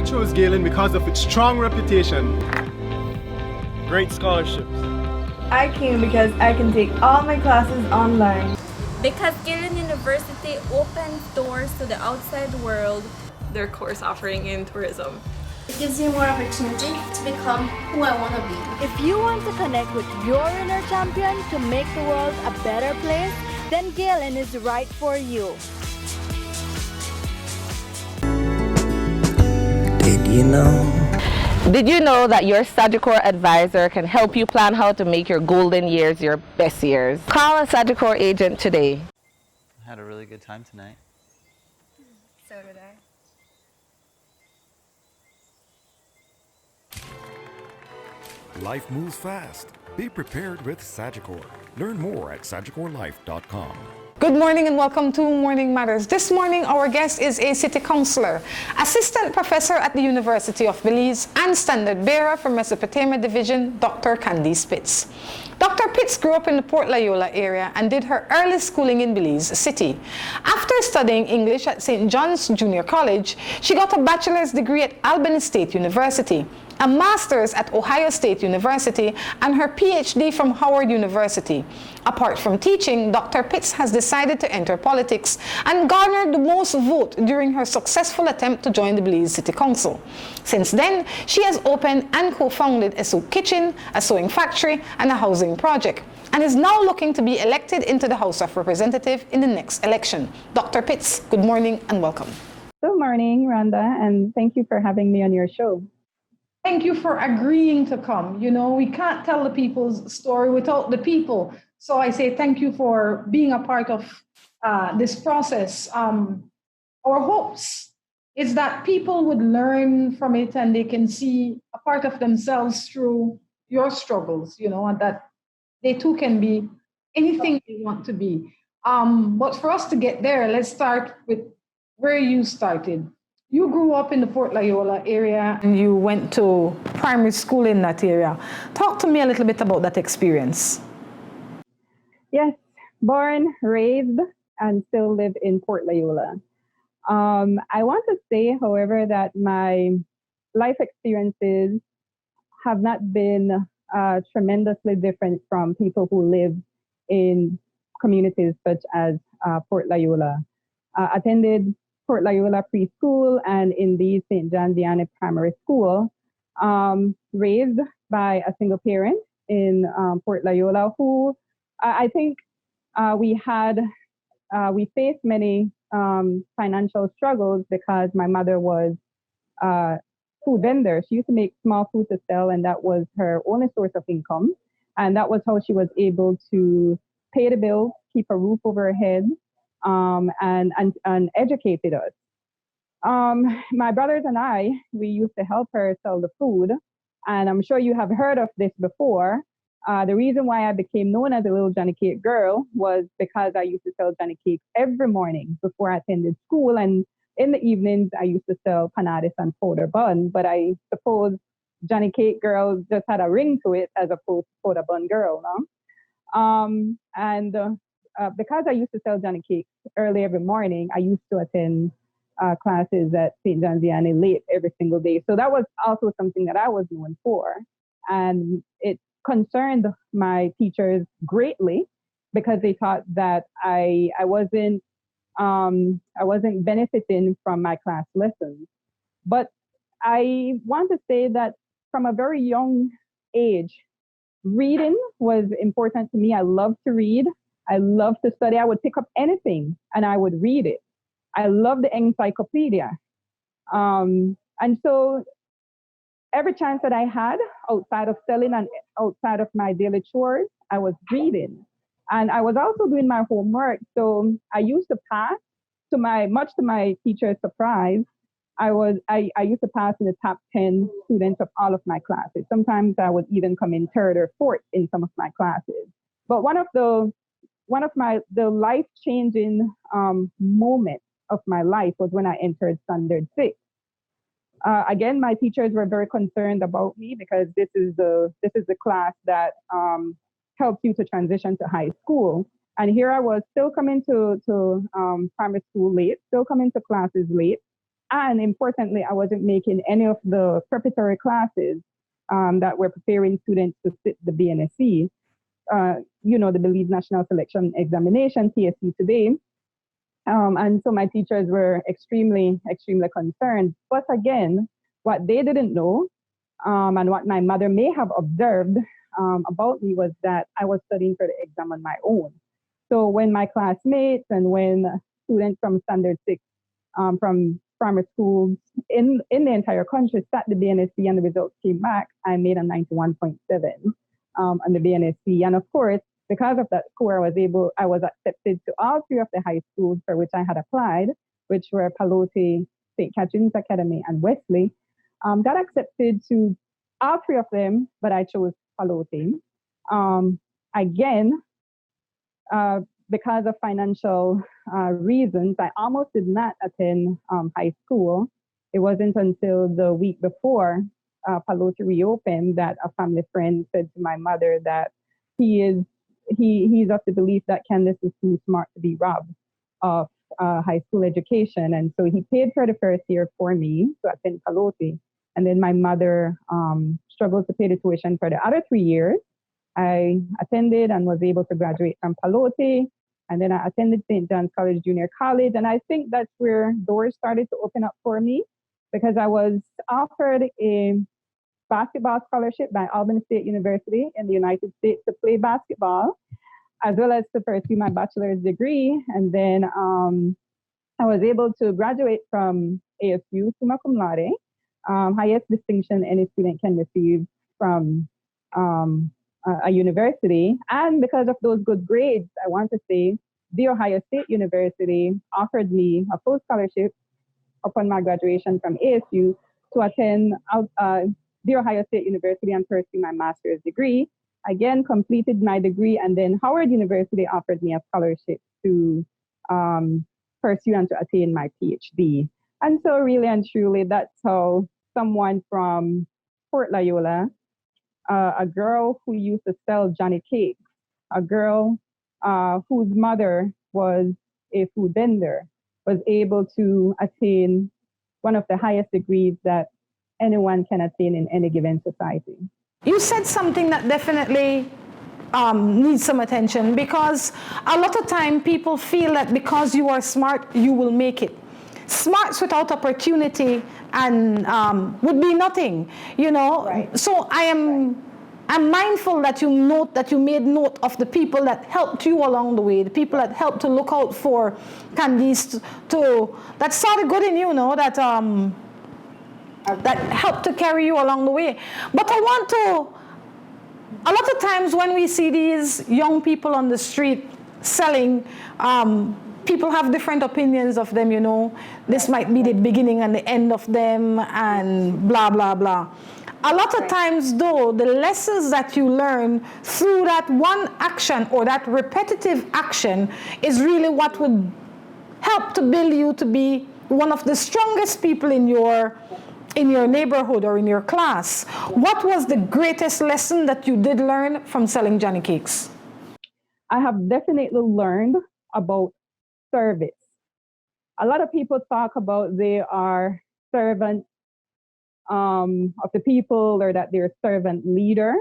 chose Galen because of its strong reputation. Great scholarships. I came because I can take all my classes online. Because Galen University opens doors to the outside world. Their course offering in tourism. It gives you more opportunity to become who I want to be. If you want to connect with your inner champion to make the world a better place, then Galen is right for you. Did you know that your Sagicor advisor can help you plan how to make your golden years your best years? Call a Sagicor agent today. I had a really good time tonight. So did I. Life moves fast. Be prepared with Sagicor. Learn more at sagicorlife.com. Good morning and welcome to Morning Matters. This morning our guest is a city councillor, assistant professor at the University of Belize and standard bearer for Mesopotamia Division, Dr. Candice Pitts. Dr. Pitts grew up in the Port Loyola area and did her early schooling in Belize City. After studying English at St. John's Junior College, she got a bachelor's degree at Albany State University, a master's at Ohio State University, and her PhD from Howard University. Apart from teaching, Dr. Pitts has decided to enter politics and garnered the most vote during her successful attempt to join the Belize City Council. Since then, she has opened and co-founded a soup kitchen, a sewing factory, and a housing project, and is now looking to be elected into the House of Representatives in the next election. Dr. Pitts, good morning and welcome. Good morning, Rhonda, and thank you for having me on your show. Thank you for agreeing to come. You know, we can't tell the people's story without the people. So I say thank you for being a part of this process. Our hopes is that people would learn from it and they can see a part of themselves through your struggles, you know, and that they too can be anything they want to be. But for us to get there, let's start with where you started. You grew up in the Port Loyola area and you went to primary school in that area. Talk to me a little bit about that experience. Yes, born, raised, and still live in Port Loyola. I want to say, however, that my life experiences have not been tremendously different from people who live in communities such as Port Loyola. Attended Port Loyola Preschool and indeed St. John Vianney Primary School, raised by a single parent in Port Loyola who I think we faced many financial struggles because my mother was a food vendor. She used to make small food to sell, and that was her only source of income. And that was how she was able to pay the bills, keep a roof over her head, and educated us. My brothers and I, we used to help her sell the food. And I'm sure you have heard of this before. The reason why I became known as a little Johnny Cake girl was because I used to sell Johnny Cakes every morning before I attended school. And in the evenings, I used to sell panades and powder bun. But I suppose Johnny Cake girl just had a ring to it as opposed to powder bun girl, no? Because I used to sell Johnny Cakes early every morning, I used to attend classes at St. John Vianney late every single day. So that was also something that I was known for. And it concerned my teachers greatly because they thought that I wasn't benefiting from my class lessons. But I want to say that from a very young age, reading was important to me. I loved to read. I loved to study. I would pick up anything and I would read it. I loved the encyclopedia. And so every chance that I had outside of selling and outside of my daily chores, I was reading. And I was also doing my homework. So I used to pass much to my teacher's surprise. I used to pass in the top 10 students of all of my classes. Sometimes I would even come in third or fourth in some of my classes. But one of the life-changing moments of my life was when I entered Standard 6. Again, my teachers were very concerned about me because this is the class that helps you to transition to high school. And here I was still coming to primary school late, still coming to classes late. And importantly, I wasn't making any of the preparatory classes that were preparing students to sit the BNSC, the Belize National Selection Examination, TSC today. And so my teachers were extremely, extremely concerned. But again, what they didn't know, and what my mother may have observed about me, was that I was studying for the exam on my own. So when my classmates and when students from Standard 6, from primary schools in the entire country sat the BNSC and the results came back, I made a 91.7 on the BNSC. And of course, because of that score, I was accepted to all three of the high schools for which I had applied, which were Palote, St. Catherine's Academy, and Wesley. Got accepted to all three of them, but I chose Palote. Again, because of financial reasons, I almost did not attend high school. It wasn't until the week before Palote reopened that a family friend said to my mother that he's of the belief that Candice is too smart to be robbed of high school education. And so he paid for the first year for me to attend Palote. And then my mother struggled to pay the tuition for the other 3 years. I attended and was able to graduate from Palote. And then I attended St. John's College Junior College. And I think that's where doors started to open up for me, because I was offered a basketball scholarship by Albany State University in the United States to play basketball, as well as to pursue my bachelor's degree. And then I was able to graduate from ASU summa cum laude, highest distinction any student can receive from a university. And because of those good grades, I want to say The Ohio State University offered me a full scholarship upon my graduation from ASU to attend The Ohio State University and pursue my master's degree. Again, completed my degree, and then Howard University offered me a scholarship to pursue and to attain my PhD. And so really and truly, that's how someone from Port Loyola, a girl who used to sell Johnny cakes, a girl whose mother was a food vendor, was able to attain one of the highest degrees that anyone can attain in any given society. You said something that definitely needs some attention, because a lot of time people feel that because you are smart, you will make it. Smarts without opportunity and would be nothing, Right. So I'm mindful that you made note of the people that helped you along the way, the people that helped to look out for Candice, that saw the good in you, that helped to carry you along the way. But a lot of times when we see these young people on the street selling, people have different opinions of them, This might be the beginning and the end of them, and blah, blah, blah. A lot of times, though, the lessons that you learn through that one action or that repetitive action is really what would help to build you to be one of the strongest people in your neighborhood or in your class. What was the greatest lesson that you did learn from selling Johnny cakes? I have definitely learned about service. A lot of people talk about they are servants of the people, or that they're servant leaders.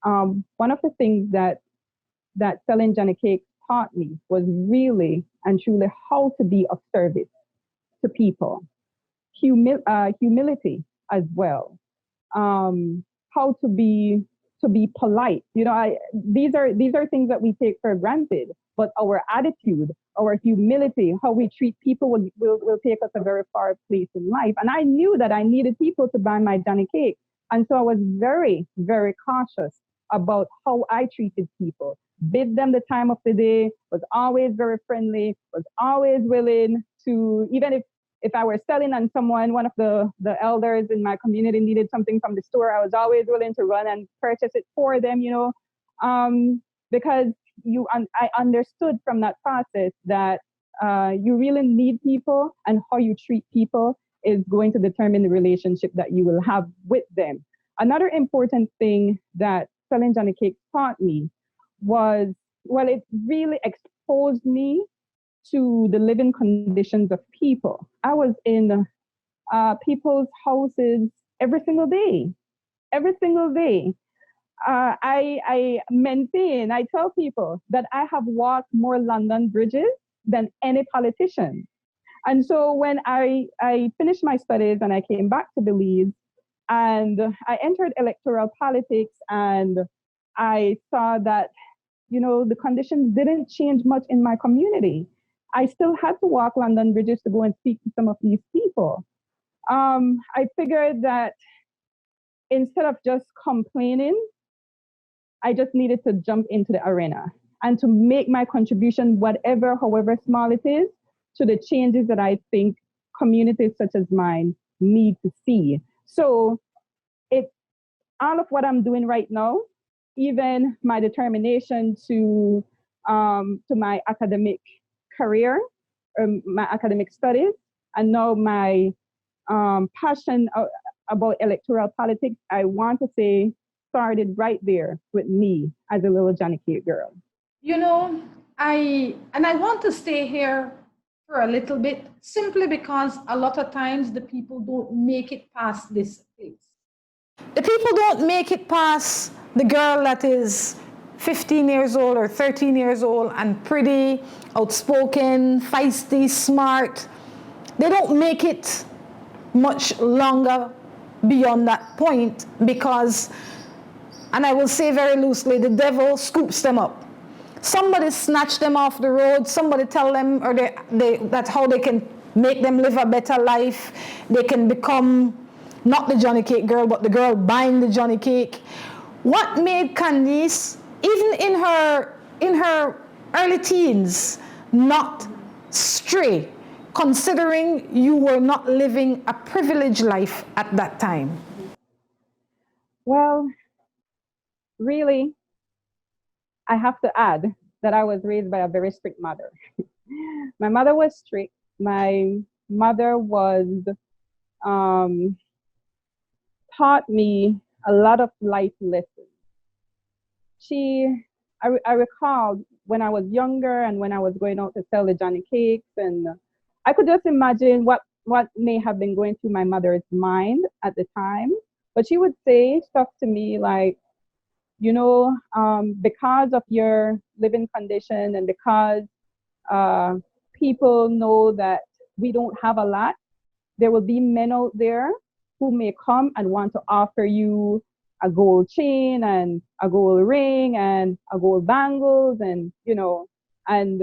One of the things that selling Johnny cakes taught me was really and truly how to be of service to people. Humility as well. How to be polite. These are things that we take for granted, but our attitude, our humility, how we treat people will take us a very far place in life. And I knew that I needed people to buy my Johnny cake. And so I was very, very cautious about how I treated people. Bid them the time of the day, was always very friendly, was always willing to, even if I were selling and one of the elders in my community needed something from the store, I was always willing to run and purchase it for them, because I understood from that process that you really need people, and how you treat people is going to determine the relationship that you will have with them. Another important thing that selling Johnny cakes taught me was, it really exposed me to the living conditions of people. I was in people's houses every single day, every single day. I maintain, I tell people that I have walked more London bridges than any politician. And so when I finished my studies and I came back to Belize and I entered electoral politics, and I saw that, the conditions didn't change much in my community. I still had to walk London bridges to go and speak to some of these people. I figured that instead of just complaining, I just needed to jump into the arena and to make my contribution, however small it is, to the changes that I think communities such as mine need to see. So it's all of what I'm doing right now, even my determination to my academic career, my academic studies, and now my passion about electoral politics, I want to say, started right there with me as a little Johnny Cake girl. I want to stay here for a little bit, simply because a lot of times the people don't make it past this phase. The people don't make it past the girl that is 15 years old or 13 years old and pretty, outspoken, feisty, smart. They don't make it much longer beyond that point because, and I will say very loosely, the devil scoops them up. Somebody snatch them off the road, somebody tell them that's how they can make them live a better life. They can become not the Johnny Cake girl, but the girl buying the Johnny Cake. What made Candice, even in her early teens, not stray, considering you were not living a privileged life at that time? Well, really, I have to add that I was raised by a very strict mother. My mother was strict. My mother was taught me a lot of life lessons. I recall when I was younger and when I was going out to sell the Johnny Cakes, and I could just imagine what may have been going through my mother's mind at the time. But she would say stuff to me like, because of your living condition and because people know that we don't have a lot, there will be men out there who may come and want to offer you a gold chain and a gold ring and a gold bangles, and and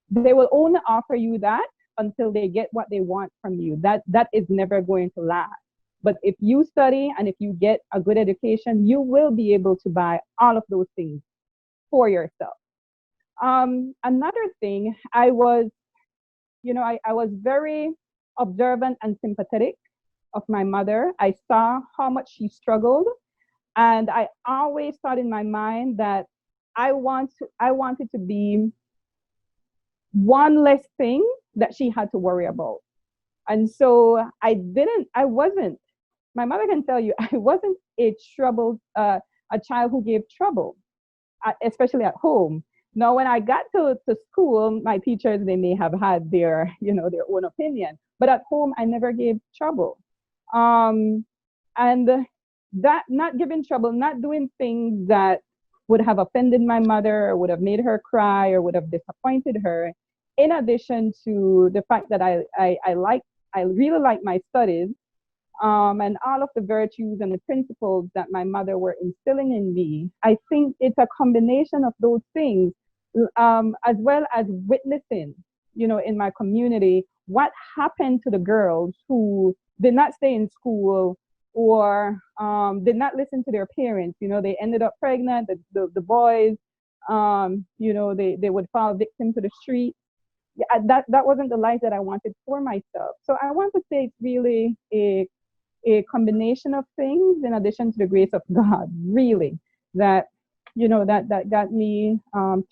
they will only offer you that until they get what they want from you. That is never going to last. But if you study and if you get a good education, you will be able to buy all of those things for yourself. Another thing, I was very observant and sympathetic of my mother. I saw how much she struggled, and I always thought in my mind that I wanted to be one less thing that she had to worry about. And so my mother can tell you, I wasn't a child who gave trouble, especially at home. Now, when I got to school, my teachers, they may have had their own opinion, but at home, I never gave trouble. And that not giving trouble, not doing things that would have offended my mother or would have made her cry or would have disappointed her, in addition to the fact that I really like my studies, and all of the virtues and the principles that my mother were instilling in me. I think it's a combination of those things, as well as witnessing, in my community, what happened to the girls who did not stay in school or did not listen to their parents. They ended up pregnant. The boys, they would fall victim to the street. Yeah, that wasn't the life that I wanted for myself. So I want to say it's really a combination of things, in addition to the grace of God, really, that got me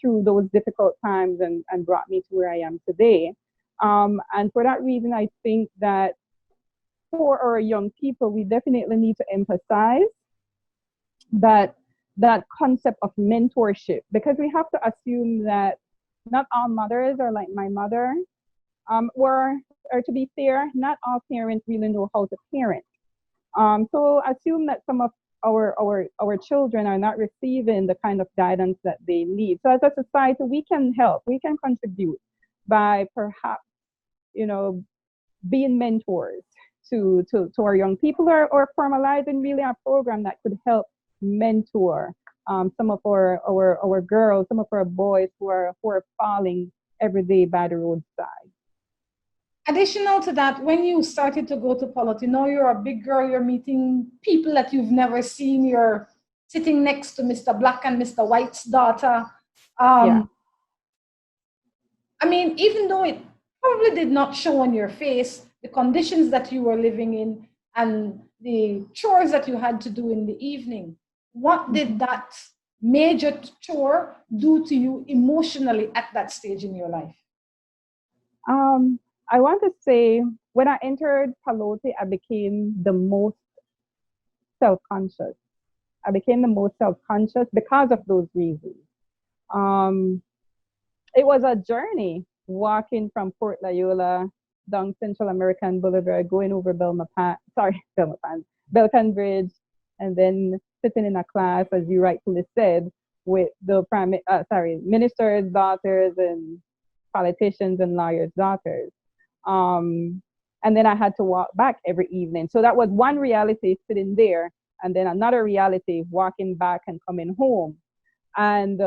through those difficult times and brought me to where I am today. And for that reason, I think that for our young people, we definitely need to emphasize that concept of mentorship, because we have to assume that not all mothers are like my mother, or to be fair, not all parents really know how to parent. So assume that some of our children are not receiving the kind of guidance that they need. So as a society, we can help, we can contribute by perhaps, being mentors to our young people, or formalizing really a program that could help mentor some of our girls, some of our boys who are falling every day by the roadside. Additional to that, when you started to go to politics, you're a big girl, you're meeting people that you've never seen, you're sitting next to Mr. Black and Mr. White's daughter. Yeah. I mean, even though it probably did not show on your face, the conditions that you were living in and the chores that you had to do in the evening, what did that major chore do to you emotionally at that stage in your life? I want to say, when I entered Palote, I became the most self-conscious. Because of those reasons. It was a journey walking from Port Loyola down Central American Boulevard, going over Belcan Bridge, and then sitting in a class, as you rightfully said, with the ministers' daughters and politicians and lawyers' daughters. And then I had to walk back every evening. So that was one reality, sitting there, and then another reality, walking back and coming home. And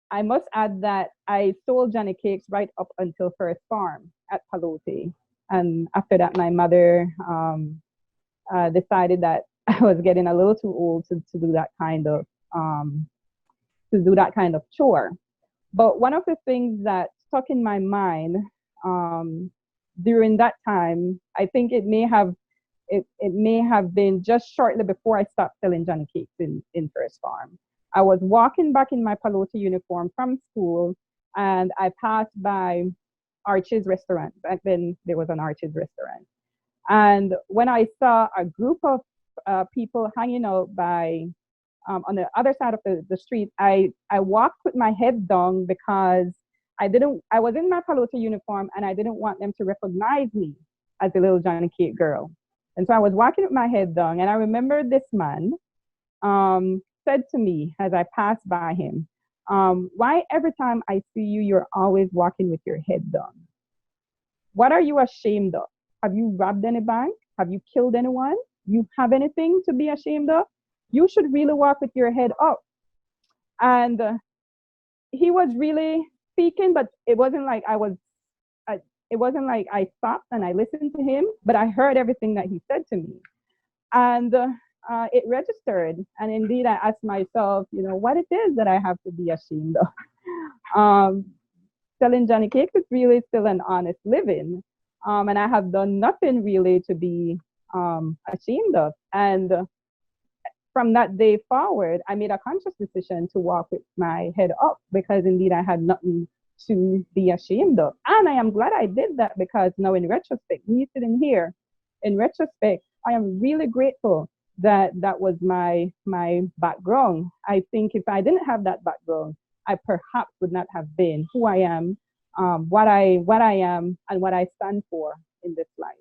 I must add that I sold Johnny Cakes right up until First Farm at Palote. And after that, my mother decided that I was getting a little too old to do that kind of chore. But one of the things that stuck in my mind during that time, I think it may have been just shortly before I stopped selling Johnny Cakes in First Farm. I was walking back in my Palote uniform from school, and I passed by Archie's restaurant. Back then, there was an Archie's restaurant. And when I saw a group of people hanging out on the other side of the street, I walked with my head down because I was in my Palote uniform, and I didn't want them to recognize me as the little Johnny Cake girl. And so I was walking with my head down, and I remember this man said to me as I passed by him, why every time I see you, you're always walking with your head down? What are you ashamed of? Have you robbed any bank? Have you killed anyone? You have anything to be ashamed of? You should really walk with your head up. And he was really speaking, but it wasn't like I stopped and I listened to him, but I heard everything that he said to me. And it registered. And indeed, I asked myself, what it is that I have to be ashamed of. Selling Johnny Cakes is really still an honest living. And I have done nothing really to be ashamed of. And from that day forward, I made a conscious decision to walk with my head up, because indeed I had nothing to be ashamed of. And I am glad I did that, because now in retrospect, me sitting here, in retrospect, I am really grateful that was my background. I think if I didn't have that background, I perhaps would not have been who I am, what I am, and what I stand for in this life.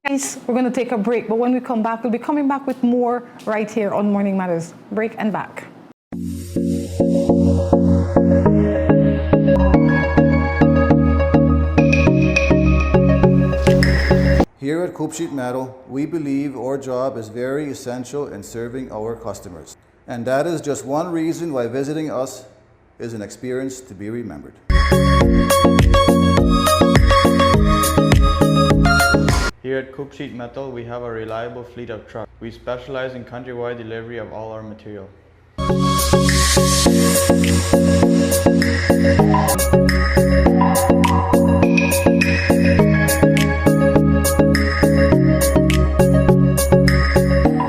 Guys, we're going to take a break, but when we come back, we'll be coming back with more right here on Morning Matters. Break and back. Here at Coop Sheet Metal, we believe our job is very essential in serving our customers. And that is just one reason why visiting us is an experience to be remembered. Here at Coop Sheet Metal, we have a reliable fleet of trucks. We specialize in countrywide delivery of all our material.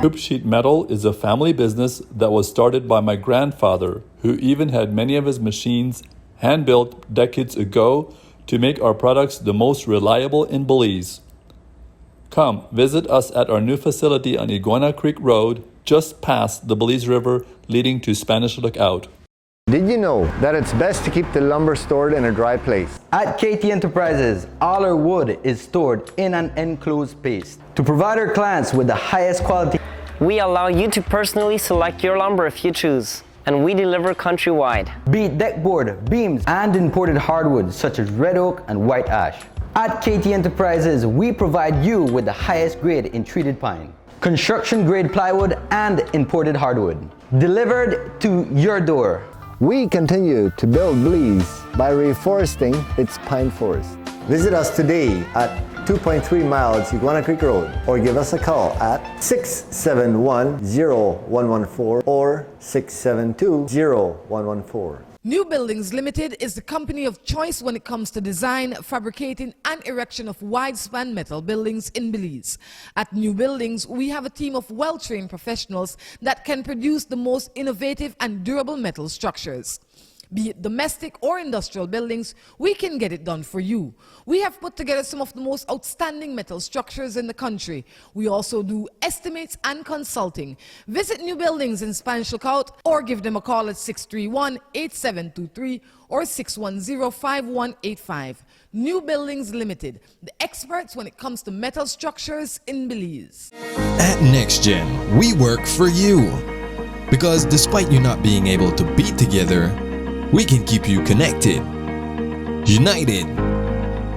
Coop Sheet Metal is a family business that was started by my grandfather, who even had many of his machines hand-built decades ago to make our products the most reliable in Belize. Come visit us at our new facility on Iguana Creek Road, just past the Belize River leading to Spanish Lookout. Did you know that it's best to keep the lumber stored in a dry place? At KT Enterprises, all our wood is stored in an enclosed space to provide our clients with the highest quality. We allow you to personally select your lumber if you choose, and we deliver countrywide. Be it deckboard, beams, and imported hardwoods such as red oak and white ash. At KT Enterprises, we provide you with the highest grade in treated pine, construction grade plywood, and imported hardwood, delivered to your door. We continue to build Belize by reforesting its pine forest. Visit us today at 2.3 miles Iguana Creek Road, or give us a call at 671-0114 or 672-0114. New Buildings Limited is the company of choice when it comes to design, fabricating, and erection of wide-span metal buildings in Belize. At New Buildings, we have a team of well-trained professionals that can produce the most innovative and durable metal structures. Be it domestic or industrial buildings, we can get it done for you. We have put together some of the most outstanding metal structures in the country. We also do estimates and consulting. Visit New Buildings in Spanish Lookout or give them a call at 631-8723 or 610-5185. New Buildings Limited, the experts when it comes to metal structures in Belize. At NextGen, we work for you. Because despite you not being able to be together, we can keep you connected, united,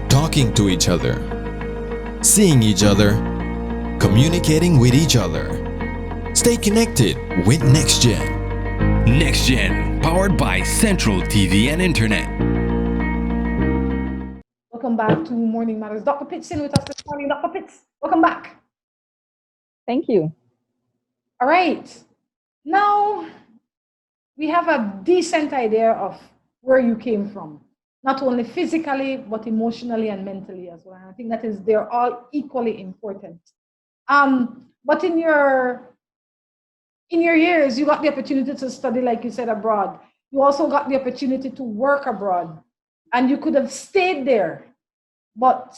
talking to each other, seeing each other, communicating with each other. Stay connected with NextGen. NextGen, powered by Central TV and Internet. Welcome back to Morning Matters. Dr. Pitts in with us this morning. Dr. Pitts, welcome back. Thank you. All right. Now, we have a decent idea of where you came from, not only physically, but emotionally and mentally as well. And I think they're all equally important. But in your years, you got the opportunity to study, like you said, abroad. You also got the opportunity to work abroad, and you could have stayed there. But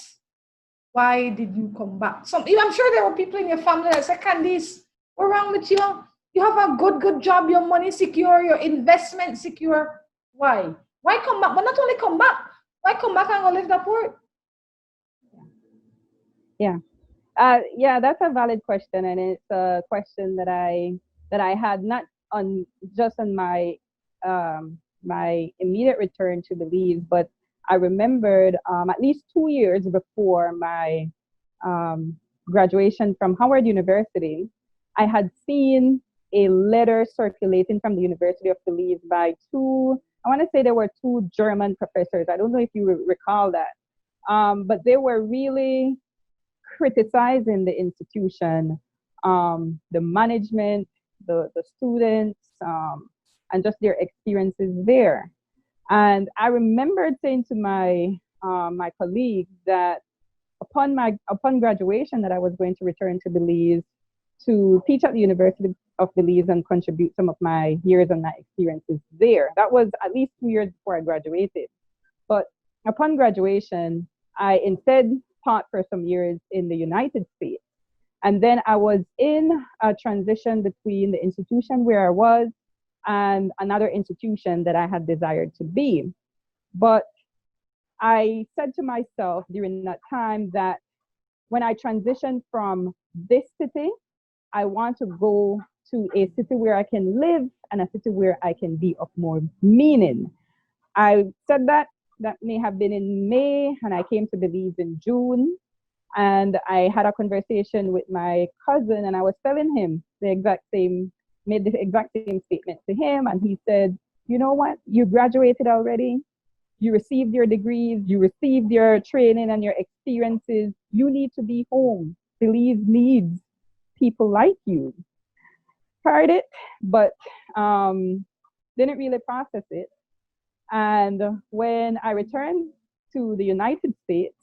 why did you come back? I'm sure there were people in your family that said, Candice, what's wrong with you? You have a good job, your money secure, your investment secure. Why? Why come back? But not only come back, why come back and go live that port? Yeah. That's a valid question, and it's a question that I had not just on my my immediate return to Belize, but I remembered at least 2 years before my graduation from Howard University, I had seen a letter circulating from the University of Belize by I want to say there were two German professors. I don't know if you recall that. But they were really criticizing the institution, the management, the students, and just their experiences there. And I remembered saying to my my colleagues that upon graduation that I was going to return to Belize to teach at the University of Belize and contribute some of my years and my experiences there. That was at least 2 years before I graduated. But upon graduation, I instead taught for some years in the United States. And then I was in a transition between the institution where I was and another institution that I had desired to be. But I said to myself during that time that when I transitioned from this city, I want to go to a city where I can live and a city where I can be of more meaning. I said that may have been in May, and I came to Belize in June. And I had a conversation with my cousin, and I was telling him made the exact same statement to him. And he said, you know what? You graduated already. You received your degrees. You received your training and your experiences. You need to be home. Belize needs people like you. Heard it, but didn't really process it. And when I returned to the United States,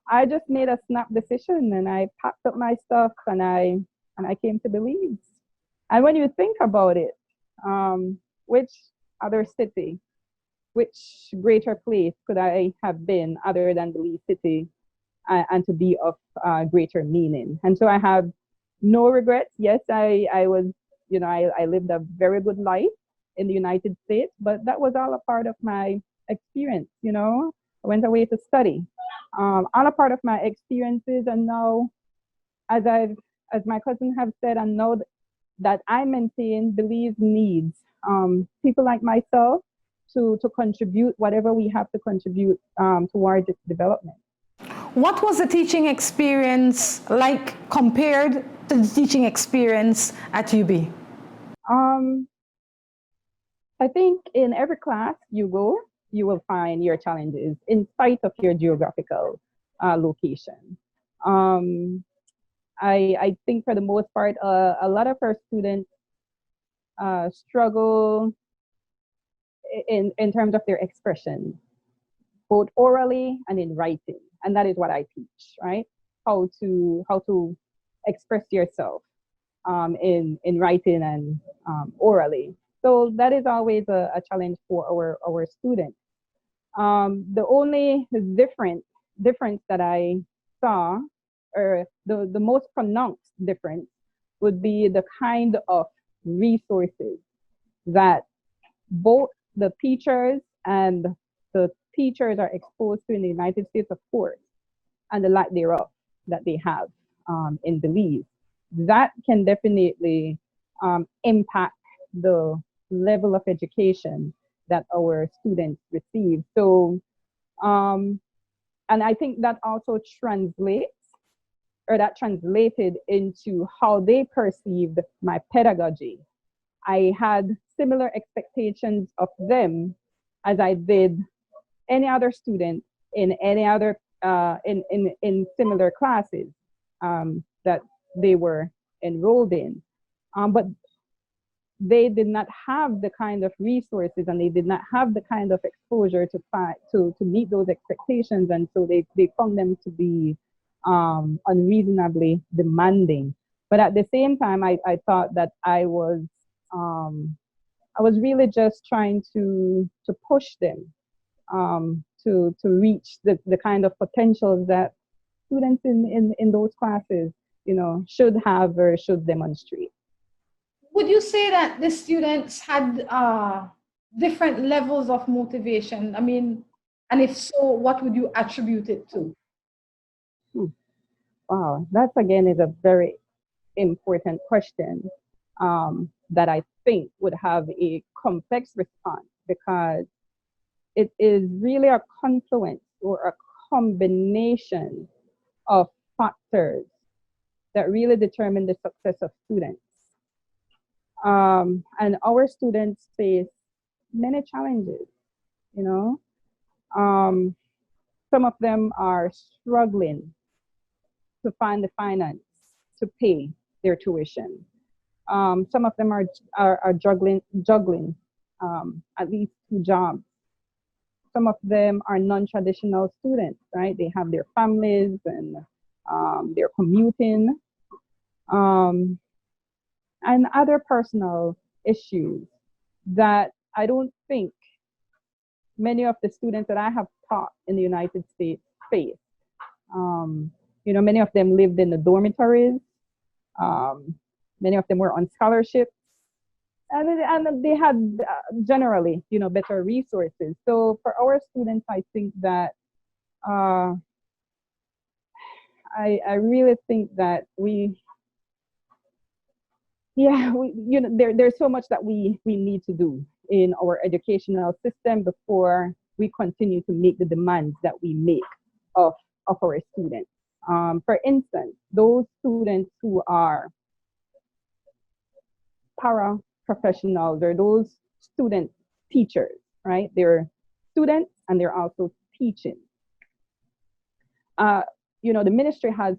I just made a snap decision, and I packed up my stuff and I came to Belize. And when you think about it, which other city, which greater place could I have been other than Belize City and to be of greater meaning? And so I have no regrets. Yes, I was, I lived a very good life in the United States, but that was all a part of my experience, you know. I went away to study. All a part of my experiences, and now, as my cousin have said, I know that I maintain Belize needs people like myself to contribute whatever we have to contribute towards its development. What was the teaching experience like compared to the teaching experience at UB? I think in every class you go, you will find your challenges in spite of your geographical location. I think for the most part, a lot of our students struggle in terms of their expression, both orally and in writing. And that is what I teach, right? How to express yourself in writing and orally. So that is always a challenge for our students. The only difference that I saw, or the most pronounced difference, would be the kind of resources that both the teachers and the teachers are exposed to in the United States, of course, and the lack thereof that they have in Belize. That can definitely impact the level of education that our students receive. So, and I think that also translated into how they perceived my pedagogy. I had similar expectations of them as I did any other student in any other in similar classes that they were enrolled in, but they did not have the kind of resources, and they did not have the kind of exposure to meet those expectations, and so they found them to be unreasonably demanding. But at the same time, I thought that I was really just trying to push them to reach the kind of potentials that students in those classes, you know, should have or should demonstrate. Would you say that the students had different levels of motivation? I mean, and if so, what would you attribute it to? Wow, that again is a very important question that I think would have a complex response, because it is really a confluence or a combination of factors that really determine the success of students. And our students face many challenges, you know. Some of them are struggling to find the finance to pay their tuition. Some of them are juggling at least 2 jobs. Some of them are non-traditional students, right? They have their families and they're commuting, and other personal issues that I don't think many of the students that I have taught in the United States face. You know, many of them lived in the dormitories. Many of them were on scholarships, and they had generally, you know, better resources. So for our students, I think that I really think that there's so much that we need to do in our educational system before we continue to make the demands that we make of our students. For instance, those students who are paraprofessionals, or those student teachers, right? They're students and they're also teaching. You know, the ministry has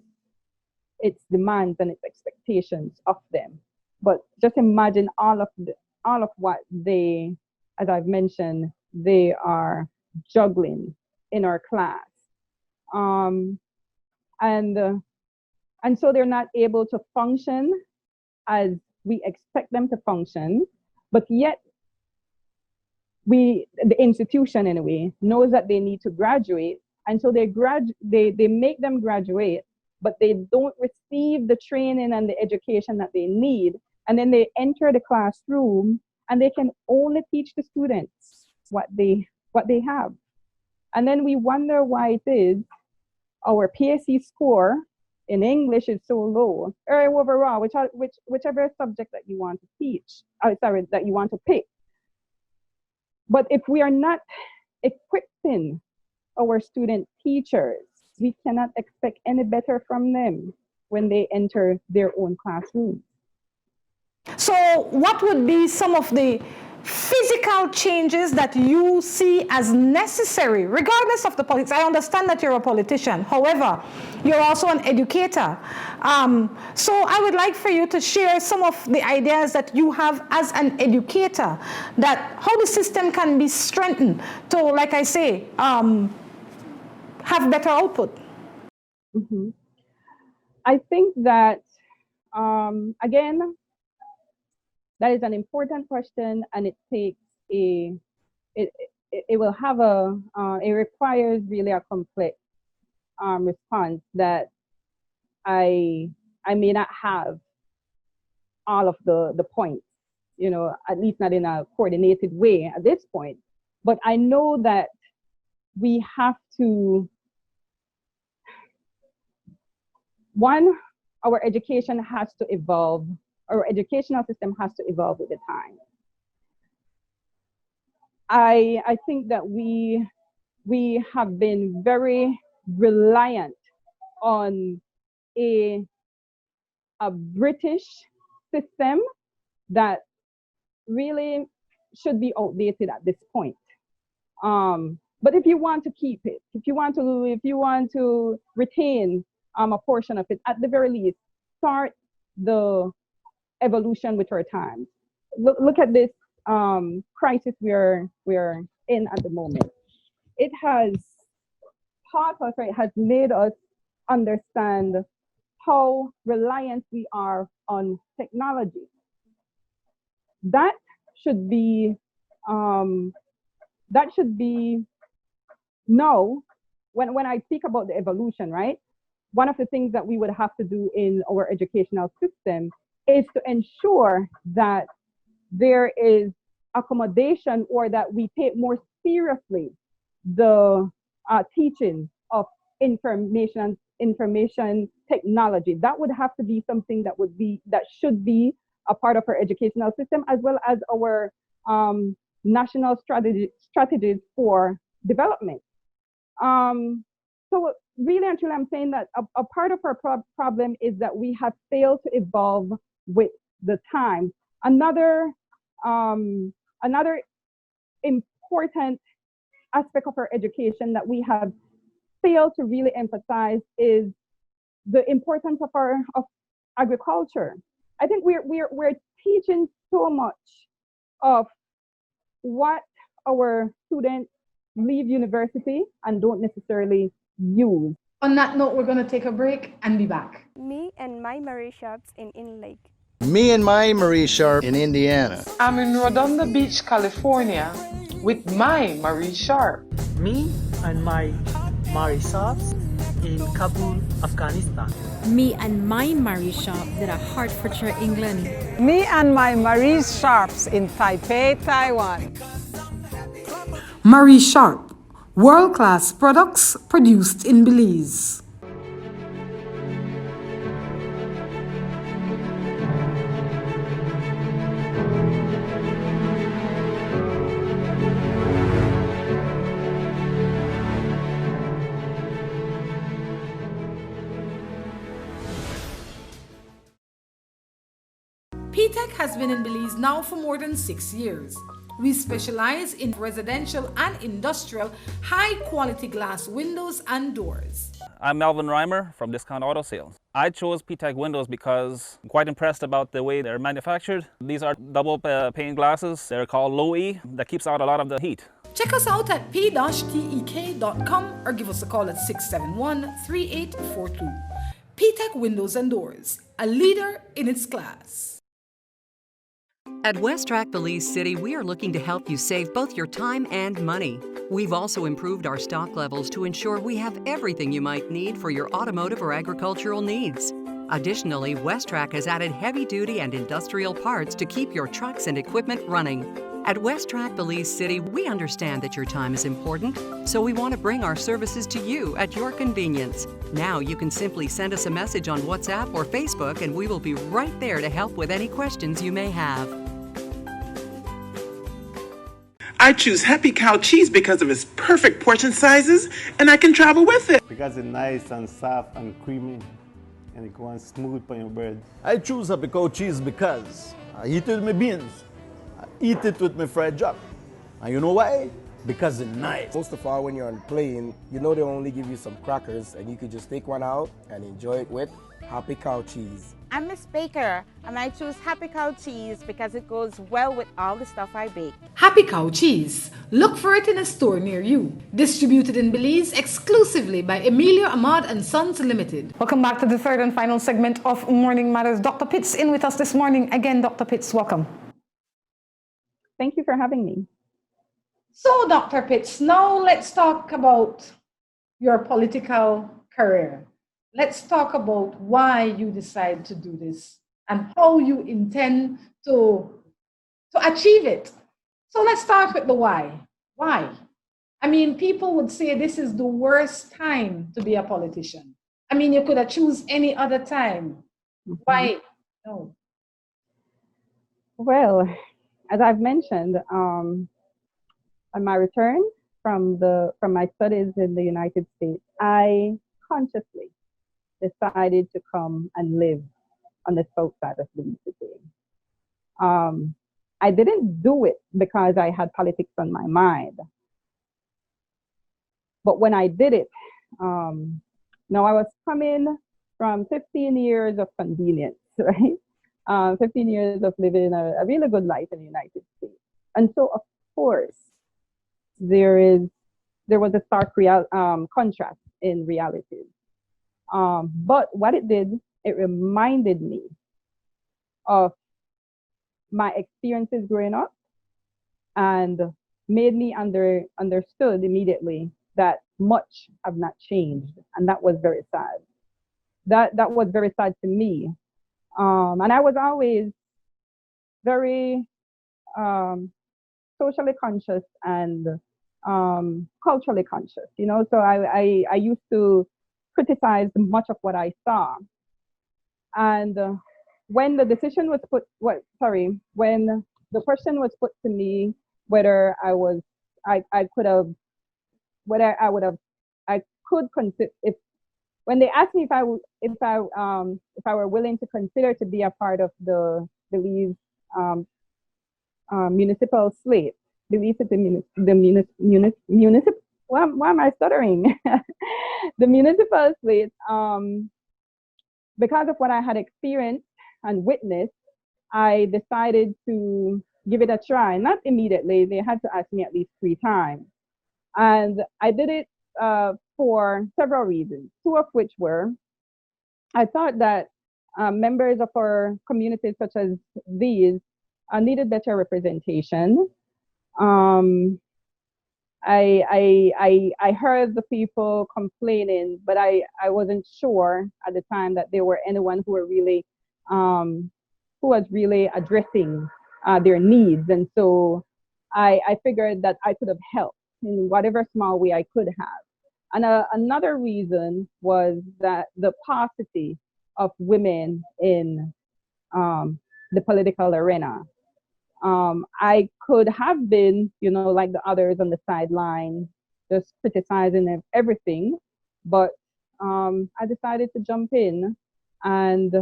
its demands and its expectations of them. But just imagine all of what they, as I've mentioned, they are juggling in our class. And so they're not able to function as we expect them to function, but yet the institution anyway knows that they need to graduate, and so they make them graduate, but they don't receive the training and the education that they need, and then they enter the classroom and they can only teach the students what they have. And then we wonder why it is our PSE score in English is so low, or overall, whichever subject that you want to teach, that you want to pick. But if we are not equipping our student teachers, we cannot expect any better from them when they enter their own classroom. So what would be some of the physical changes that you see as necessary, regardless of the politics? I understand that you're a politician. However, you're also an educator. So I would like for you to share some of the ideas that you have as an educator, that how the system can be strengthened to, like I say, have better output. Mm-hmm. I think that, again, that is an important question, and it takes it will have it requires really a complex response that I may not have all of the points, at least not in a coordinated way at this point. But I know that we have to, one, our education has to evolve. Our educational system has to evolve with the time. I think that we have been very reliant on a British system that really should be outdated at this point. But if you want to keep it, if you want to retain a portion of it, at the very least, start the evolution with our times. Look at this crisis we're in at the moment. It has taught us, right, has made us understand how reliant we are on technology. That should be no. When I speak about the evolution, right? One of the things that we would have to do in our educational system is to ensure that there is accommodation, or that we take more seriously the teaching of information technology. That would have to be something that should be a part of our educational system, as well as our national strategies for development. So really and truly, I'm saying that a part of our problem is that we have failed to evolve with the time. Another important aspect of our education that we have failed to really emphasize is the importance of agriculture. I think we're teaching so much of what our students leave university and don't necessarily use. On that note, we're going to take a break and be back. Me and my Marie shops in Inn Lake. Me and my Marie Sharp in Indiana. I'm in Rhonda Beach, California with my Marie Sharp. Me and my Marie shops in Kabul, Afghanistan. Me and my Marie shop that are Hertfordshire, England. Me and my Marie Sharps in Taipei, Taiwan. Marie Sharp, world-class products produced in Belize. PTech has been in Belize now for more than 6 years. We specialize in residential and industrial high-quality glass windows and doors. I'm Melvin Reimer from Discount Auto Sales. I chose PTech windows because I'm quite impressed about the way they're manufactured. These are double pane glasses. They're called low E. That keeps out a lot of the heat. Check us out at p-tek.com or give us a call at 671-3842. PTech Windows and Doors, a leader in its class. At WestTrack Belize City, we are looking to help you save both your time and money. We've also improved our stock levels to ensure we have everything you might need for your automotive or agricultural needs. Additionally, Westrac has added heavy-duty and industrial parts to keep your trucks and equipment running. At Westrac Belize City, we understand that your time is important, so we want to bring our services to you at your convenience. Now you can simply send us a message on WhatsApp or Facebook and we will be right there to help with any questions you may have. I choose Happy Cow cheese because of its perfect portion sizes and I can travel with it. Because it's nice and soft and creamy and it goes smooth on your bread. I choose Happy Cow cheese because I eat it with my beans. I eat it with my fried jack. And you know why? Because it's nice. Most of all, when you're on the plane, you know they only give you some crackers and you could just take one out and enjoy it with Happy Cow cheese. I'm Miss Baker and I choose Happy Cow cheese because it goes well with all the stuff I bake. Happy Cow cheese. Look for it in a store near you. Distributed in Belize exclusively by Emilio Ahmad and Sons Limited. Welcome back to the third and final segment of Morning Matters. Dr. Pitts in with us this morning. Again, Dr. Pitts, welcome. Thank you for having me. So, Dr. Pitts, now let's talk about your political career. Let's talk about why you decide to do this and how you intend to achieve it. So let's start with the why. Why? I mean, people would say this is the worst time to be a politician. I mean, you could have chosen any other time. Why? No. Well, as I've mentioned, on my return from my studies in the United States, I consciously decided to come and live on the south side of Belize City. I didn't do it because I had politics on my mind. But when I did it, now I was coming from 15 years of convenience, right? 15 years of living a really good life in the United States. And so, of course, there was a stark contrast in reality. But what it did, it reminded me of my experiences growing up and made me understood immediately that much have not changed. And that was very sad. That was very sad to me. And I was always very socially conscious and culturally conscious, you know, so I used to criticize much of what I saw. And when the decision was when the question was put to me whether I could consider, when they asked me if I were willing to consider to be a part of the Belize municipal slate, Belize City municipal. Why am I stuttering? The municipal slate, because of what I had experienced and witnessed, I decided to give it a try. Not immediately. They had to ask me at least 3 times. And I did it for several reasons, 2 of which were, I thought that members of our communities such as these needed better representation. I heard the people complaining, but I wasn't sure at the time that there were anyone who was really addressing their needs. And so I figured that I could have helped in whatever small way I could have. And another reason was that the paucity of women in the political arena. I could have been, you know, like the others on the sideline, just criticizing everything, but I decided to jump in and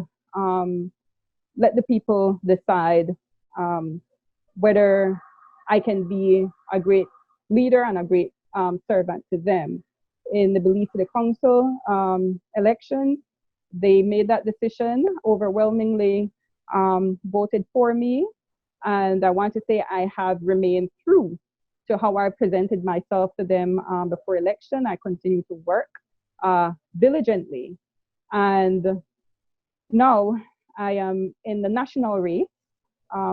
let the people decide whether I can be a great leader and a great servant to them. In the Belize City Council election, they made that decision, overwhelmingly voted for me. And I want to say I have remained true to how I presented myself to them before election. I continue to work diligently. And now I am in the national race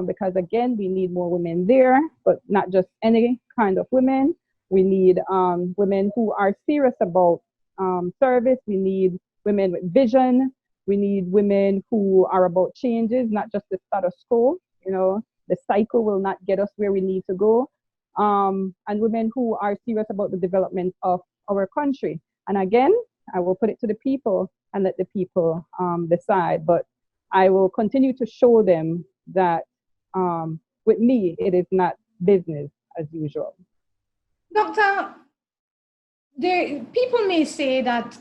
because, again, we need more women there, but not just any kind of women. We need women who are serious about service. We need women with vision. We need women who are about changes, not just the status quo. You know, the cycle will not get us where we need to go. And women who are serious about the development of our country. And again, I will put it to the people and let the people decide. But I will continue to show them that with me, it is not business as usual. Doctor, people may say that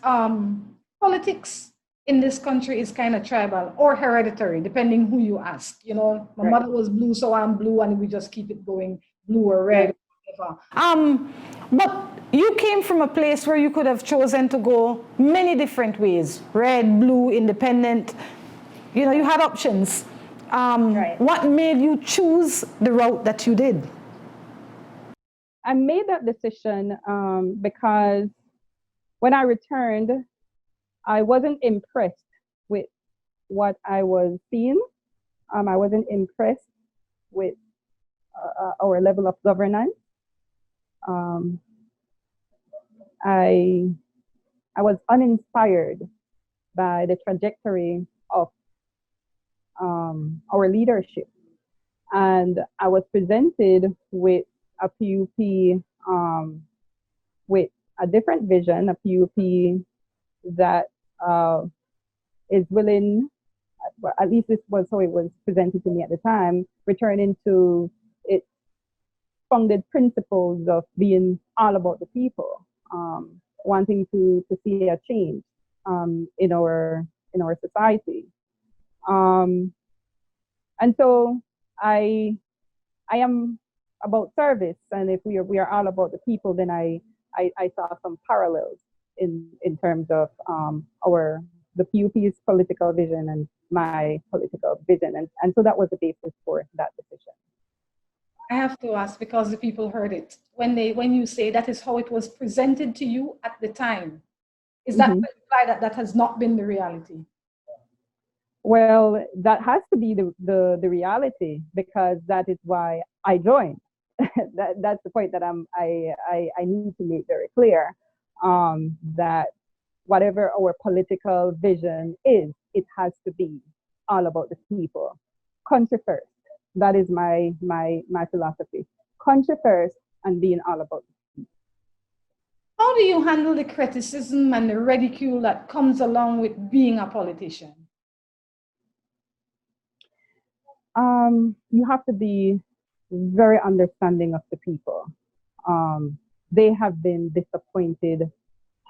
politics in this country is kind of tribal or hereditary, depending who you ask. You know, my mother was blue, so I'm blue, and we just keep it going, blue or red, whatever. But you came from a place where you could have chosen to go many different ways: red, blue, independent. You know, you had options. What made you choose the route that you did? I made that decision because when I returned, I wasn't impressed with what I was seeing. I wasn't impressed with our level of governance. I was uninspired by the trajectory of our leadership. And I was presented with a PUP with a different vision, a PUP that is willing, well, at least this was how it was presented to me at the time, returning to its founded principles of being all about the people, wanting to see a change in our society. And so I am about service, and if we are all about the people, then I saw some parallels in terms of the PUP's political vision and my political vision, and so that was the basis for that decision. I have to ask, because the people heard it when you say that is how it was presented to you at the time. Is that imply that that has not been the reality? Well, that has to be the reality, because that is why I joined. That's the point that I need to make very clear, that whatever our political vision is, it has to be all about the people. Country first. That is my philosophy. Country first and being all about the people. How do you handle the criticism and the ridicule that comes along with being a politician? You have to be very understanding of the people. They have been disappointed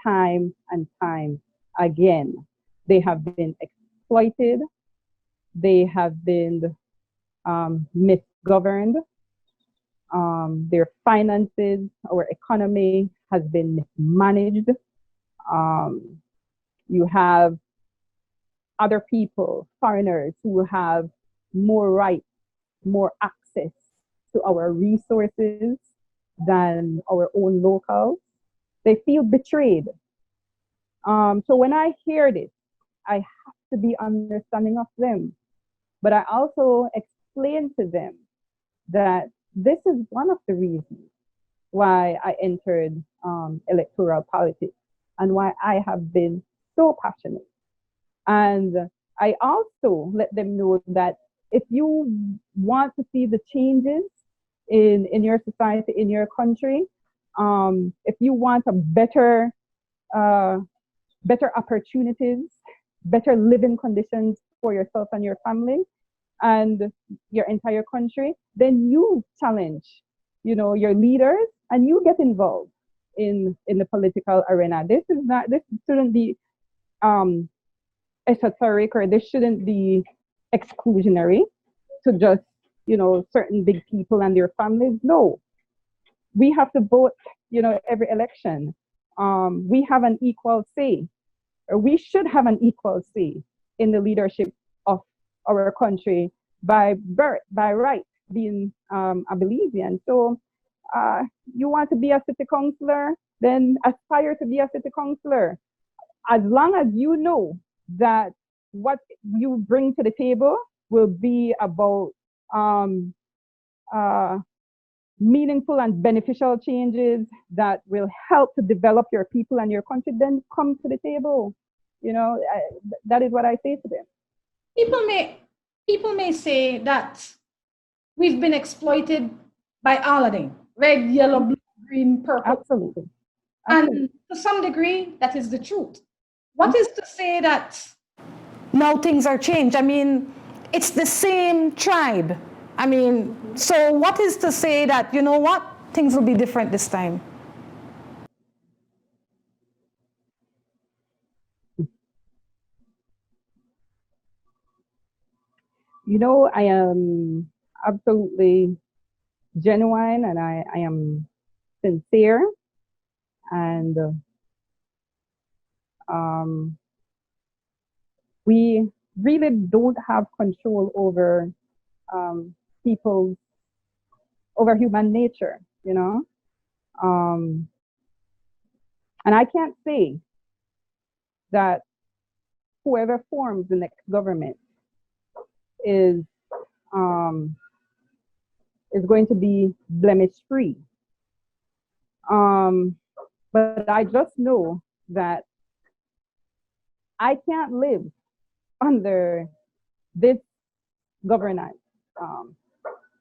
time and time again. They have been exploited. They have been misgoverned. Their finances, our economy has been mismanaged. You have other people, foreigners, who have more rights, more access to our resources than our own locals. They feel betrayed. So when I hear this, I have to be understanding of them. But I also explain to them that this is one of the reasons why I entered electoral politics and why I have been so passionate. And I also let them know that if you want to see the changes in your society, in your country, if you want a better opportunities, better living conditions for yourself and your family and your entire country, then you challenge, your leaders, and you get involved in the political arena. This shouldn't be esoteric, or this shouldn't be exclusionary to just, certain big people and their families. No, we have to vote, every election. We have an equal say, or we should have an equal say in the leadership of our country by birth, by right, being a Belizean. So you want to be a city councillor, then aspire to be a city councillor. As long as you know that what you bring to the table will be about meaningful and beneficial changes that will help to develop your people and your country, then come to the table. That is what I say to them. People may say that we've been exploited by all of them, red, yellow, blue, green, purple. Absolutely. And to some degree, that is the truth. What is to say that now things are changed? I mean, it's the same tribe. I mean, so what is to say that, you know what, things will be different this time? I am absolutely genuine and I am sincere. And we really don't have control over over human nature, and I can't say that whoever forms the next government is going to be blemish free. But I just know that I can't live under this governance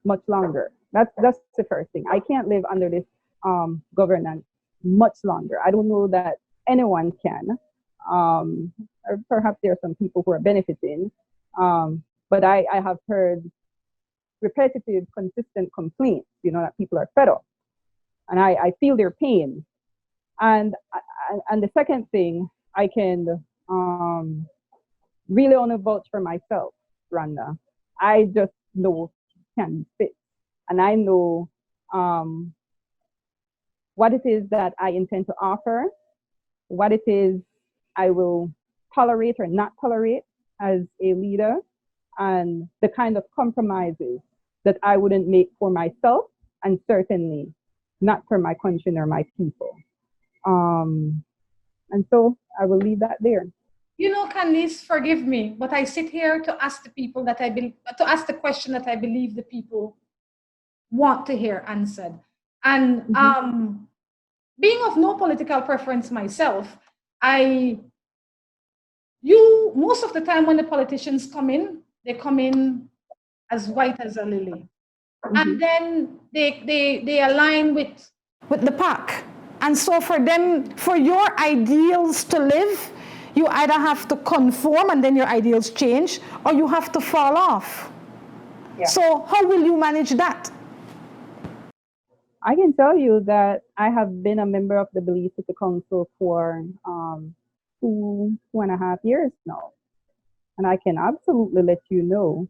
much longer. That's the first thing. I can't live under this governance much longer. I don't know that anyone can. Or perhaps there are some people who are benefiting. But I have heard repetitive, consistent complaints, that people are fed up. And I feel their pain. And the second thing, I can really only vouch for myself, Rhonda. I just know Candice fit. And I know what it is that I intend to offer, what it is I will tolerate or not tolerate as a leader, and the kind of compromises that I wouldn't make for myself, and certainly not for my country nor my people. And so I will leave that there. Candice, forgive me, but I sit here to ask the people that to ask the question that I believe the people want to hear answered. And being of no political preference myself, most of the time when the politicians come in, they come in as white as a lily. And then they align with the pack. And so for your ideals to live, you either have to conform and then your ideals change, or you have to fall off. Yeah. So how will you manage that? I can tell you that I have been a member of the Belize City Council for 2.5 years now. And I can absolutely let you know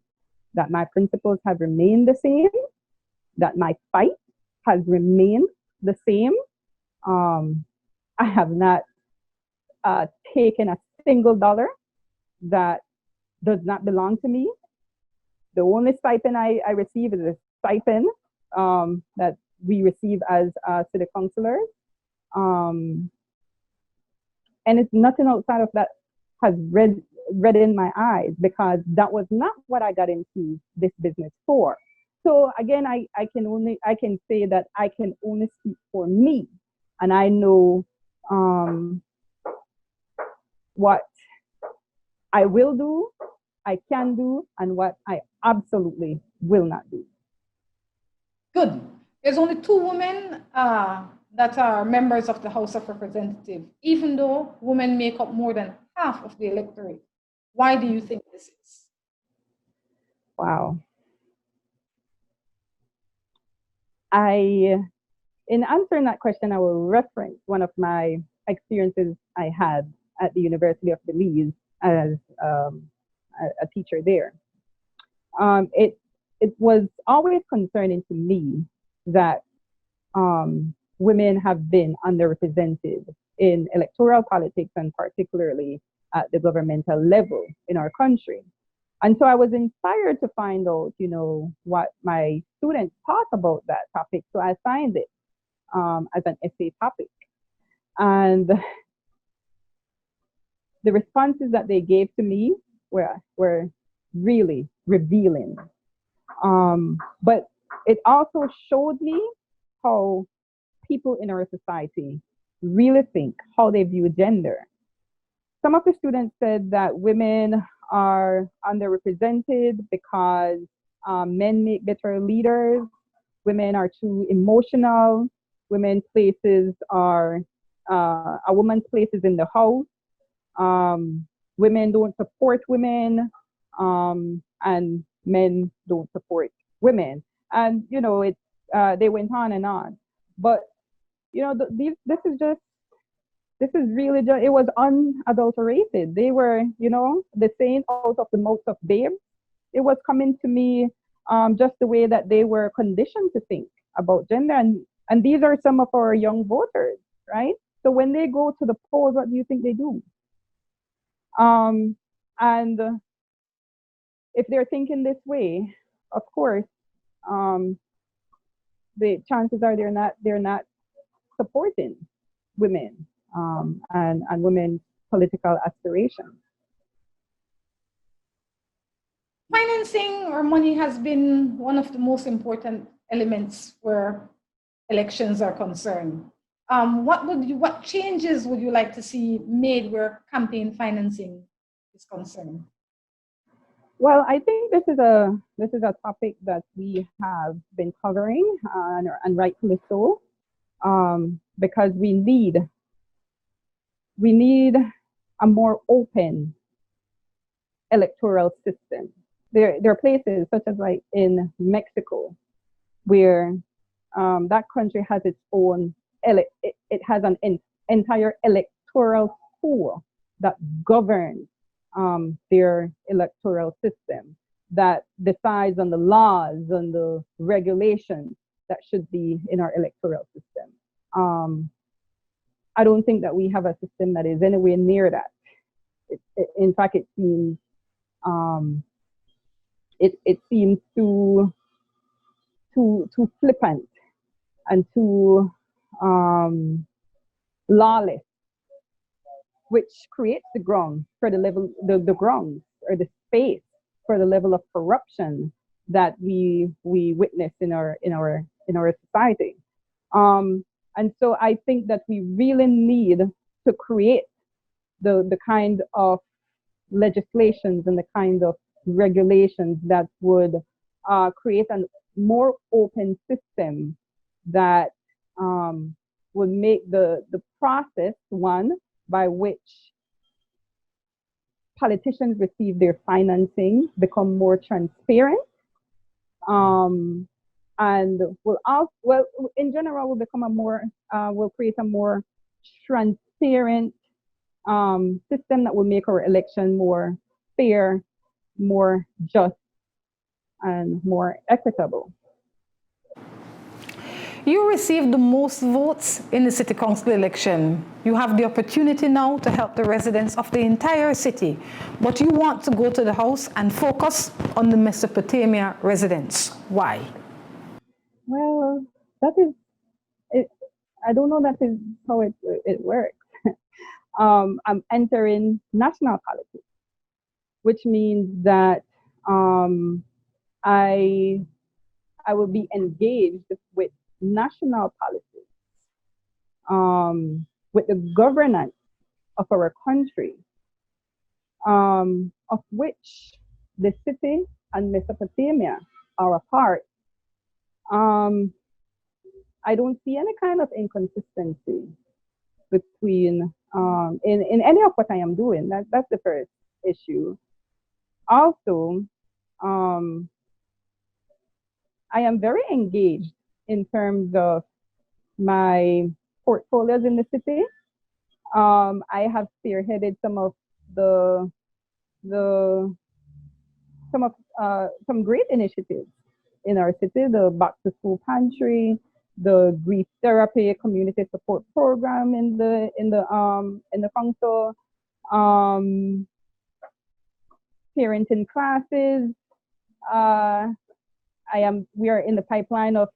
that my principles have remained the same, that my fight has remained the same. I have not taken a single dollar that does not belong to me. The only stipend I receive is a stipend that we receive as city councilors. And it's nothing outside of that has read in my eyes, because that was not what I got into this business for. So again, I can say that I can only speak for me, and I know what I will do, I can do, and what I absolutely will not do. Good. There's only 2 women that are members of the House of Representatives, even though women make up more than half of the electorate. Why do you think this is? Wow. In answering that question, I will reference one of my experiences I had at the University of Belize as a teacher there. It was always concerning to me that women have been underrepresented in electoral politics, and particularly at the governmental level in our country. And so I was inspired to find out, what my students thought about that topic. So I assigned it as an essay topic. And the responses that they gave to me were really revealing. But it also showed me how people in our society really think, how they view gender. some of the students said that women are underrepresented because men make better leaders. Women are too emotional. Women's places are, a woman's place is in the house. Women don't support women, and men don't support women. And, you know, they went on and on. But, you know, this is really just, it was unadulterated. They were, you know, the saying out of the mouth of babes. It was coming to me just the way that they were conditioned to think about gender. And these are some of our young voters, right? So when they go to the polls, what do you think they do? And if they're thinking this way, of course, the chances are they're not supporting women and women's political aspirations. Financing or money has been one of the most important elements where elections are concerned. What changes would you like to see made where campaign financing is concerned? Well, I think this is a topic that we have been covering, and rightfully so, because we need a more open electoral system. There are places such as like in Mexico, where that country has its own, it has an entire electoral school that governs their electoral system, that decides on the laws and the regulations that should be in our electoral system. I don't think that we have a system that is anywhere near that. In fact, it seems it seems too flippant and too lawless, which creates the ground for the grounds or the space for the level of corruption that we witness in our society. And so I think that we really need to create the kind of legislations and the kind of regulations that would create a more open system that would make the process, one, by which politicians receive their financing become more transparent, and in general will become will create a more transparent system that will make our election more fair, more just, and more equitable. You received the most votes in the city council election. You have the opportunity now to help the residents of the entire city, but you want to go to the house and focus on the Mesopotamia residents. Why? Well, that is it. I don't know that is how it works. I'm entering national politics, which means that I will be engaged with national politics, with the governance of our country, of which the city and Mesopotamia are a part. I don't see any kind of inconsistency between in any of what I am doing. That's the first issue. Also, I am very engaged in terms of my portfolios in the city. I have spearheaded some great initiatives in our city: the Back to School Pantry, the grief therapy community support program in the council, parenting classes. We are in the pipeline of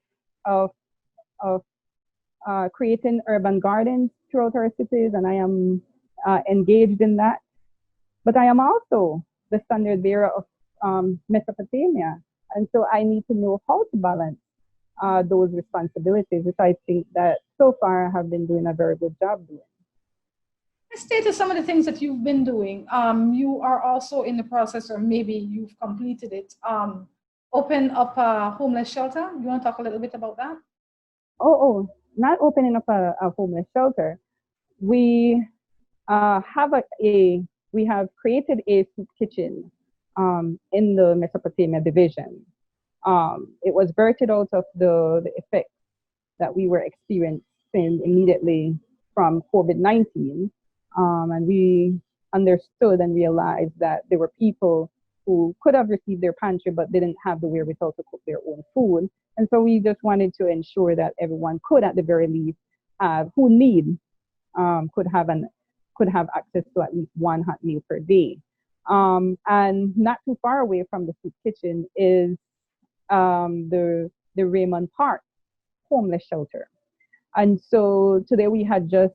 creating urban gardens throughout our cities, and I am engaged in that. But I am also the standard bearer of Mesopotamia, and so I need to know how to balance those responsibilities, which I think that so far I have been doing a very good job doing. Stay to some of the things that you've been doing. You are also in the process, or maybe you've completed it. Open up a homeless shelter. You want to talk a little bit about that? Not opening up a homeless shelter. We we have created a soup kitchen in the Mesopotamia division. It was birthed out of the effects that we were experiencing immediately from COVID-19. And we understood and realized that there were people who could have received their pantry but didn't have the wherewithal to cook their own food. And so we just wanted to ensure that everyone could, at the very least, who need, could have access to at least one hot meal per day. And not too far away from the soup kitchen is the Raymond Park homeless shelter. And so today we had just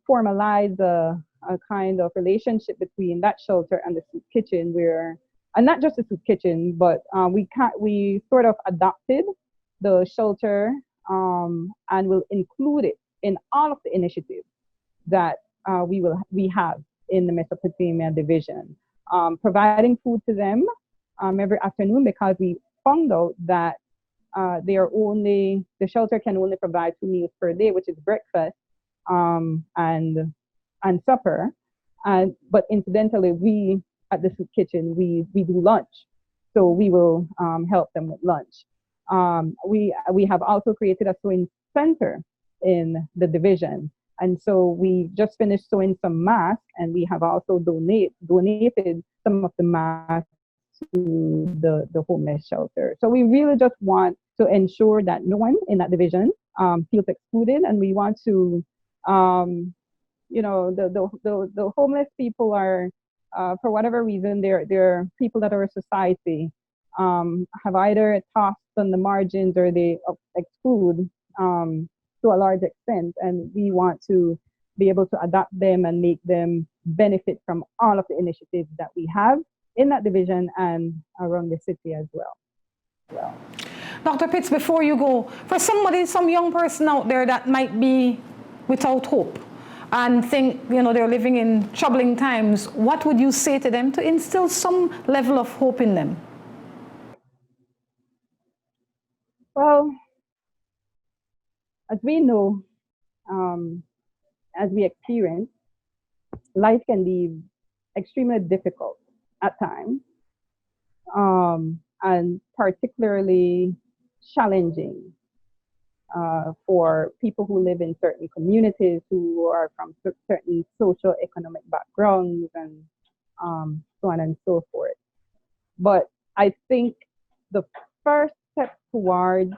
formalized a kind of relationship between that shelter and the soup kitchen, where, and not just the soup kitchen, but we sort of adopted the shelter and will include it in all of the initiatives that we have in the Mesopotamia division, providing food to them every afternoon, because we found out that the shelter can only provide 2 meals per day, which is breakfast and supper. But incidentally, we at the soup kitchen, we do lunch, so we will help them with lunch. We have also created a sewing center in the division, and so we just finished sewing some masks, and we have also donated some of the masks to the homeless shelter. So we really just want to ensure that no one in that division feels excluded, and we want to, the homeless people are, for whatever reason, they're people that our society have either tossed on the margins or they exclude to a large extent, and we want to be able to adapt them and make them benefit from all of the initiatives that we have in that division and around the city as well. Dr. Pitts, before you go, for some young person out there that might be without hope and think, they're living in troubling times, what would you say to them to instill some level of hope in them? Well, as we know, as we experience, life can be extremely difficult at times, and particularly challenging for people who live in certain communities, who are from certain socio-economic backgrounds, and so on and so forth. But I think the first step towards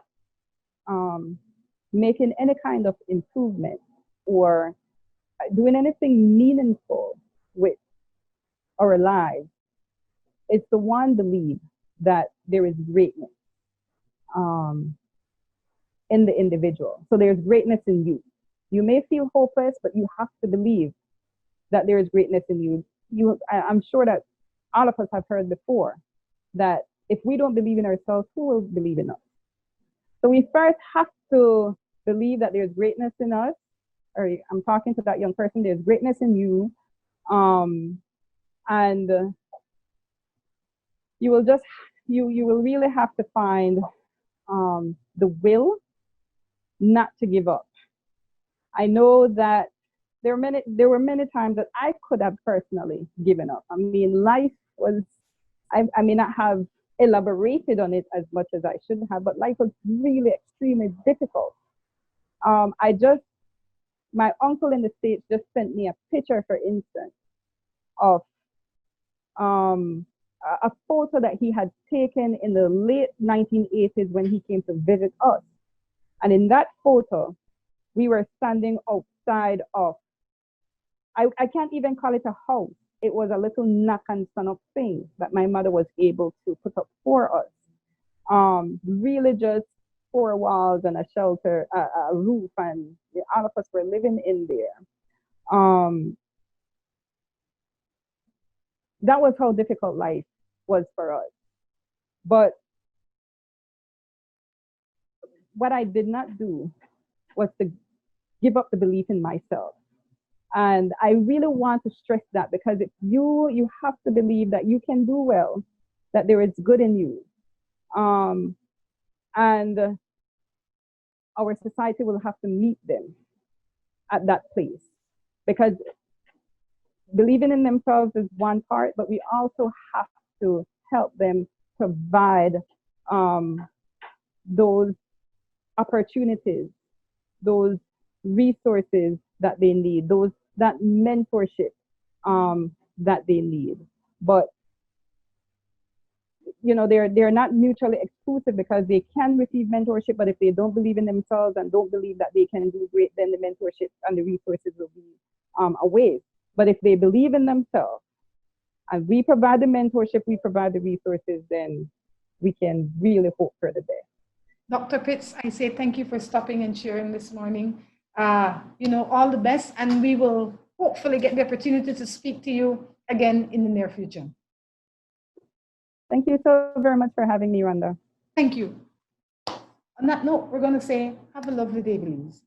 making any kind of improvement or doing anything meaningful with our lives is to, one, believe that there is greatness in the individual. So there's greatness in you. You may feel hopeless, but you have to believe that there is greatness in you. I'm sure that all of us have heard before that if we don't believe in ourselves, who will believe in us? So we first have to believe that there's greatness in us, or I'm talking to that young person, there's greatness in you, and you will really have to find the will not to give up. I know that there were many times that I could have personally given up. I mean, life was, I may not have elaborated on it as much as I should have, but life was really extremely difficult. My uncle in the States just sent me a picture, for instance, of a photo that he had taken in the late 1980s when he came to visit us. And in that photo, we were standing outside of, I can't even call it a house. It was a little knock and son up thing that my mother was able to put up for us. Really just 4 walls and a shelter, a roof, and all of us were living in there. That was how difficult life was for us. But what I did not do was to give up the belief in myself. And I really want to stress that, because if you have to believe that you can do well, that there is good in you. And our society will have to meet them at that place, because believing in themselves is one part, but we also have to help them provide those opportunities, those resources that they need, that mentorship that they need. But they're not mutually exclusive, because they can receive mentorship, but if they don't believe in themselves and don't believe that they can do great, then the mentorship and the resources will be a waste. But if they believe in themselves and we provide the mentorship, we provide the resources, then we can really hope for the best. Dr. Pitts, I say thank you for stopping and sharing this morning. All the best, and we will hopefully get the opportunity to speak to you again in the near future. Thank you so very much for having me, Rhonda. Thank you. On that note, we're going to say, have a lovely day, please.